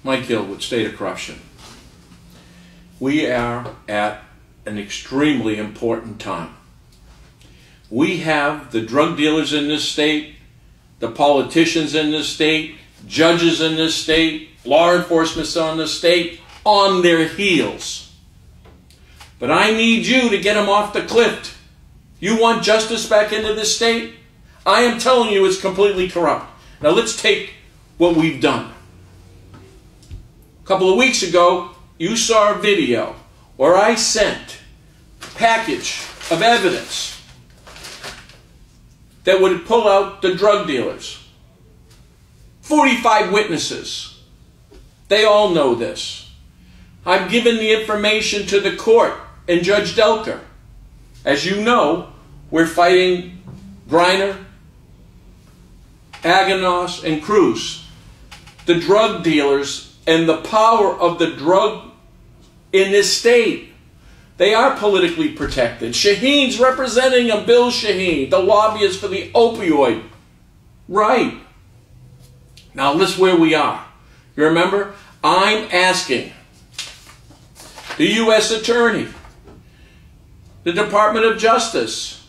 Mike Hill with State of Corruption. We are at an extremely important time. We have the drug dealers in this state, the politicians in this state, judges in this state, law enforcement in this state on their heels. But I need you to get them off the cliff. You want justice back into this state? I am telling you it's completely corrupt. Now let's take what we've done. A couple of weeks ago, you saw a video where I sent a package of evidence that would pull out the drug dealers. 45 witnesses. They all know this. I've given the information to the court and Judge Delker. As you know, we're fighting Griner, Aganos, and Cruz. The drug dealers and the power of the drug in this state. They are politically protected. Shaheen's representing him, Bill Shaheen, the lobbyist for the opioid. Right. Now listen where we are. You remember? I'm asking the U.S. Attorney, the Department of Justice,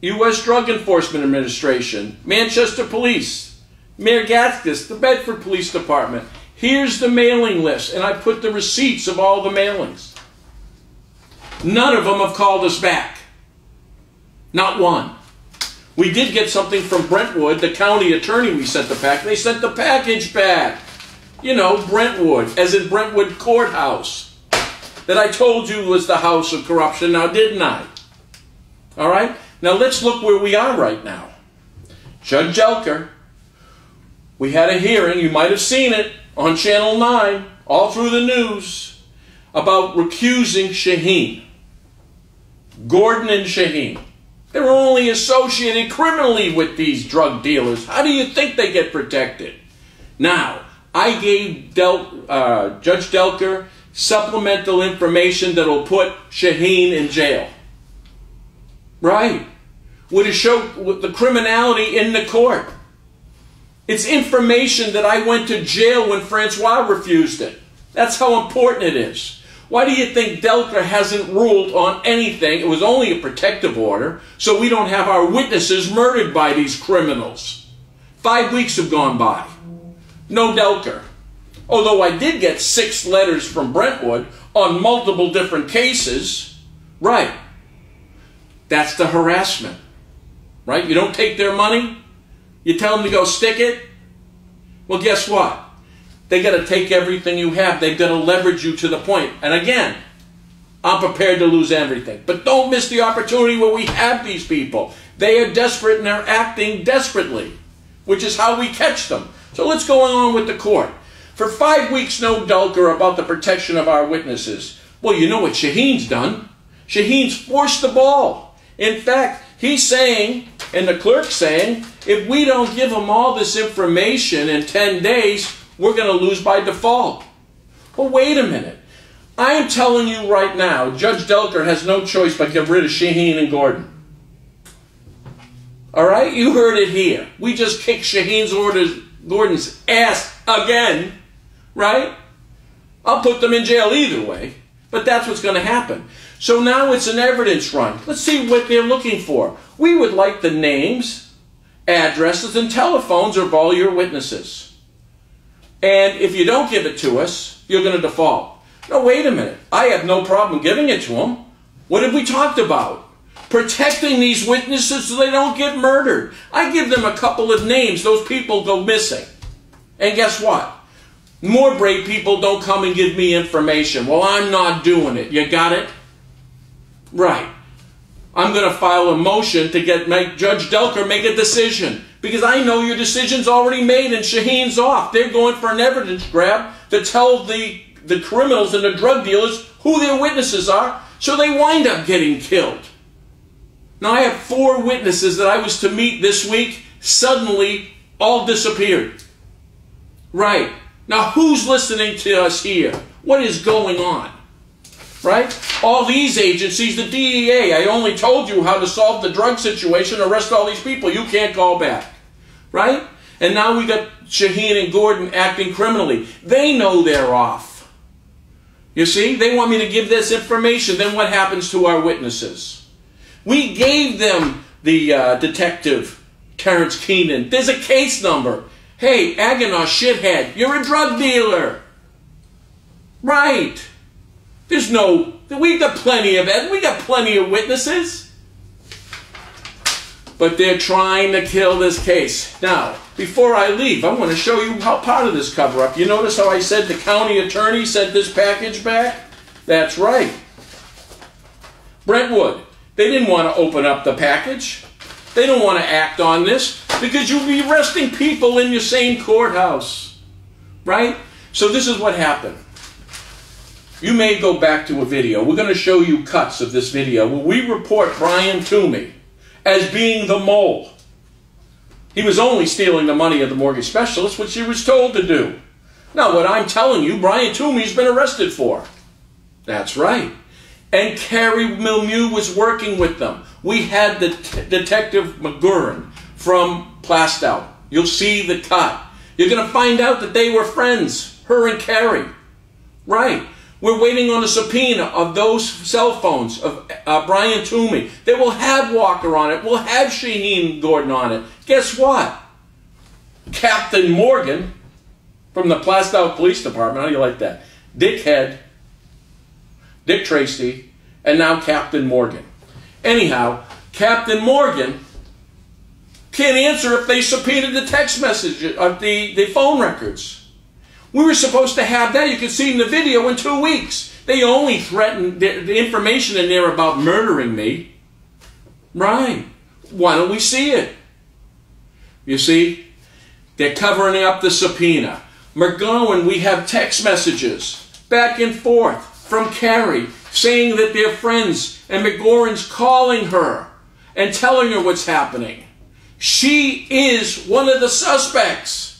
U.S. Drug Enforcement Administration, Manchester Police, Mayor Gatkis, the Bedford Police Department. Here's the mailing list, and I put the receipts of all the mailings. None of them have called us back. Not one. We did get something from Brentwood, the county attorney we sent the package. They sent the package back. You know, Brentwood, as in Brentwood Courthouse. That I told you was the house of corruption, now didn't I? All right? Now let's look where we are right now. Judge Delker, we had a hearing, you might have seen it, on Channel 9, all through the news, about recusing Shaheen. Gordon and Shaheen. They're only associated criminally with these drug dealers. How do you think they get protected? Now, I gave Judge Delker supplemental information that will put Shaheen in jail. Right. Would it show the criminality in the court? It's information that I went to jail when Francois refused it. That's how important it is. Why do you think Delker hasn't ruled on anything? It was only a protective order, so we don't have our witnesses murdered by these criminals. 5 weeks have gone by. No Delker. Although I did get 6 letters from Brentwood on multiple different cases. Right. That's the harassment. Right? You don't take their money. You tell them to go stick it. Well, guess what? They got to take everything you have. They've got to leverage you to the point. And again, I'm prepared to lose everything. But don't miss the opportunity where we have these people. They are desperate and they're acting desperately, which is how we catch them. So let's go on with the court. For 5 weeks, no Delker about the protection of our witnesses. Well, you know what Shaheen's done. Shaheen's forced the ball. In fact, he's saying, and the clerk's saying, if we don't give them all this information in 10 days, we're going to lose by default. Well, wait a minute. I am telling you right now, Judge Delker has no choice but to get rid of Shaheen and Gordon. All right? You heard it here. We just kicked Gordon's ass again. Right? I'll put them in jail either way. But that's what's going to happen. So now it's an evidence run. Let's see what they're looking for. We would like the names, addresses, and telephones of all your witnesses. And if you don't give it to us, you're going to default. No, wait a minute. I have no problem giving it to them. What have we talked about? Protecting these witnesses so they don't get murdered. I give them a couple of names. Those people go missing. And guess what? More brave people don't come and give me information. Well, I'm not doing it. You got it? Right. I'm going to file a motion to make Judge Delker make a decision. Because I know your decision's already made and Shaheen's off. They're going for an evidence grab to tell the criminals and the drug dealers who their witnesses are, so they wind up getting killed. Now I have 4 witnesses that I was to meet this week, suddenly all disappeared. Right. Now who's listening to us here? What is going on? Right? All these agencies, the DEA, I only told you how to solve the drug situation, arrest all these people. You can't call back. Right? And now we got Shaheen and Gordon acting criminally. They know they're off. You see, they want me to give this information. Then what happens to our witnesses? We gave them the detective, Terrence Keenan. There's a case number. Hey, Aganos, shithead, you're a drug dealer. Right. We got plenty of evidence. We got plenty of witnesses. But they're trying to kill this case. Now, before I leave, I want to show you how part of this cover-up. You notice how I said the county attorney sent this package back? That's right. Brentwood, they didn't want to open up the package. They don't want to act on this because you'll be arresting people in your same courthouse. Right? So this is what happened. You may go back to a video. We're going to show you cuts of this video where we report Brian Toomey as being the mole. He was only stealing the money of the mortgage specialist, which he was told to do. Now, what I'm telling you, Brian Toomey's been arrested for. That's right. And Carrie Milmew was working with them. We had the Detective McGurran from Plastow. You'll see the cut. You're going to find out that they were friends, her and Carrie. Right. We're waiting on a subpoena of those cell phones of Brian Toomey. They will have Walker on it. We'll have Shaheen Gordon on it. Guess what? Captain Morgan from the Plastow Police Department. How do you like that? Dick Head, Dick Tracy, and now Captain Morgan. Anyhow, Captain Morgan can't answer if they subpoenaed the text message of the phone records. We were supposed to have that. You can see in the video in 2 weeks. They only threatened the information in there about murdering me. Right. Why don't we see it? You see, they're covering up the subpoena. McGowan, we have text messages back and forth from Carrie saying that they're friends, and McGowan's calling her and telling her what's happening. She is one of the suspects.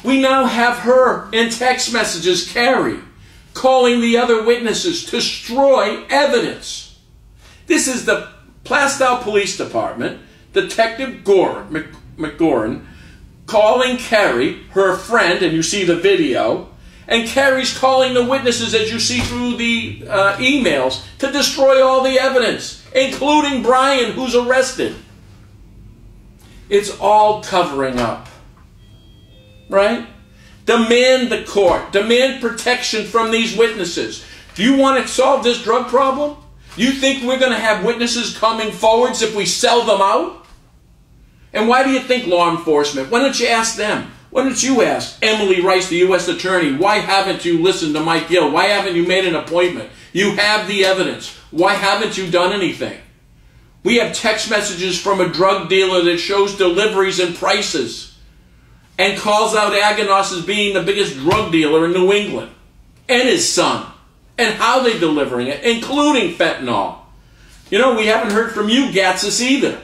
We now have her in text messages, Carrie, calling the other witnesses to destroy evidence. This is the Plastow Police Department, Detective McGoran, calling Carrie, her friend, and you see the video, and Carrie's calling the witnesses, as you see through the emails, to destroy all the evidence, including Brian, who's arrested. It's all covering up. Right? Demand the court. Demand protection from these witnesses. Do you want to solve this drug problem? You think we're going to have witnesses coming forwards if we sell them out? And why do you think law enforcement? Why don't you ask them? Why don't you ask Emily Rice, the U.S. Attorney, why haven't you listened to Mike Gill? Why haven't you made an appointment? You have the evidence. Why haven't you done anything? We have text messages from a drug dealer that shows deliveries and prices, and calls out Aganos as being the biggest drug dealer in New England, and his son, and how they're delivering it, including fentanyl. You know, we haven't heard from you, Gatsis, either.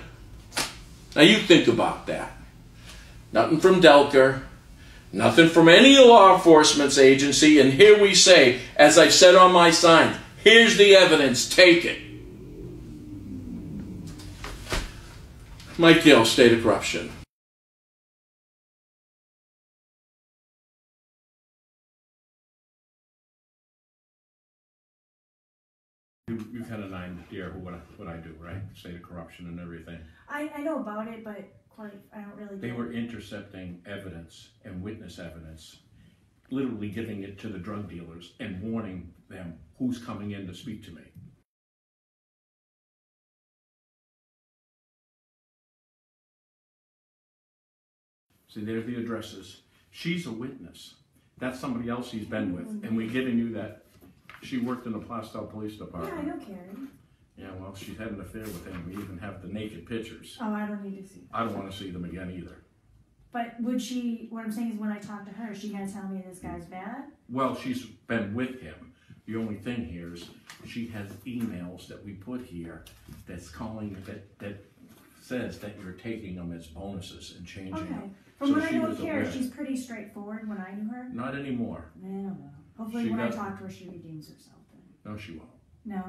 Now you think about that. Nothing from Delker, nothing from any law enforcement agency, and here we say, as I've said on my sign, here's the evidence, take it. Mike Gill, State of Corruption. You've had an idea what I do, right? State of Corruption and everything. I know about it, but I don't really. They were intercepting evidence and witness evidence, literally giving it to the drug dealers and warning them who's coming in to speak to me. See, there's the addresses. She's a witness. That's somebody else he's been with, and we're giving you that. She worked in the Plastow Police Department. Yeah, I know Carrie. Yeah, well, she's had an affair with him. We even have the naked pictures. Oh, I don't need to see them. I don't want to see them again either. But would she, what I'm saying is when I talk to her, is she going to tell me this guy's bad? Well, she's been with him. The only thing here is she has emails that we put here that's calling, that says that you're taking them as bonuses and changing them. From what I know of Carrie, she's pretty straightforward when I knew her. Not anymore. I don't know. Hopefully when I talk to her, she redeems herself then. No, she won't. No?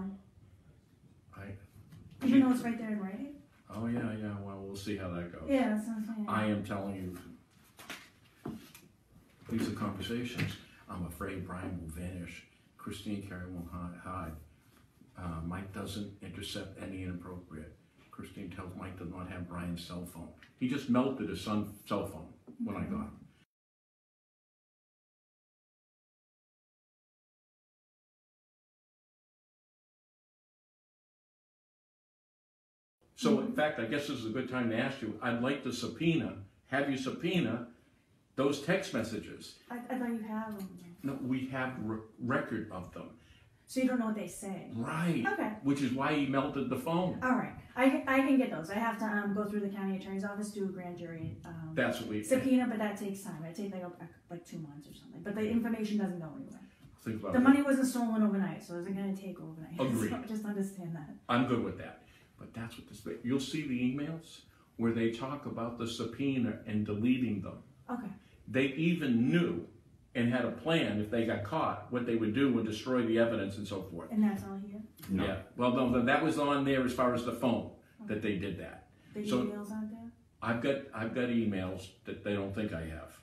Even though it's right there in writing? Oh, yeah, well, we'll see how that goes. Yeah, that sounds fine. I am telling you These are conversations. I'm afraid Brian will vanish. Christine Carey won't hide. Mike doesn't intercept any inappropriate. Christine tells Mike does not have Brian's cell phone. He just melted his son's cell phone when I got him. So in fact, I guess this is a good time to ask you, I'd like to have you subpoena those text messages. I thought you have them. No, we have record of them. So you don't know what they say? Right. Okay. Which is why he melted the phone. All right. I can get those. I have to go through the county attorney's office, do a grand jury That's what we subpoena, but that takes time. It takes like 2 months or something. But the information doesn't go anywhere. think about The it. money wasn't stolen overnight, so it isn't going to take overnight. Agreed. So just understand that. I'm good with that. But that's what this, you'll see the emails where they talk about the subpoena and deleting them. Okay. They even knew and had a plan if they got caught, what they would do would destroy the evidence and so forth. And that's all here? No. Yeah. Well, no, that was on there as far as the phone that they did that. The So- emails aren't there? I've got emails that they don't think I have.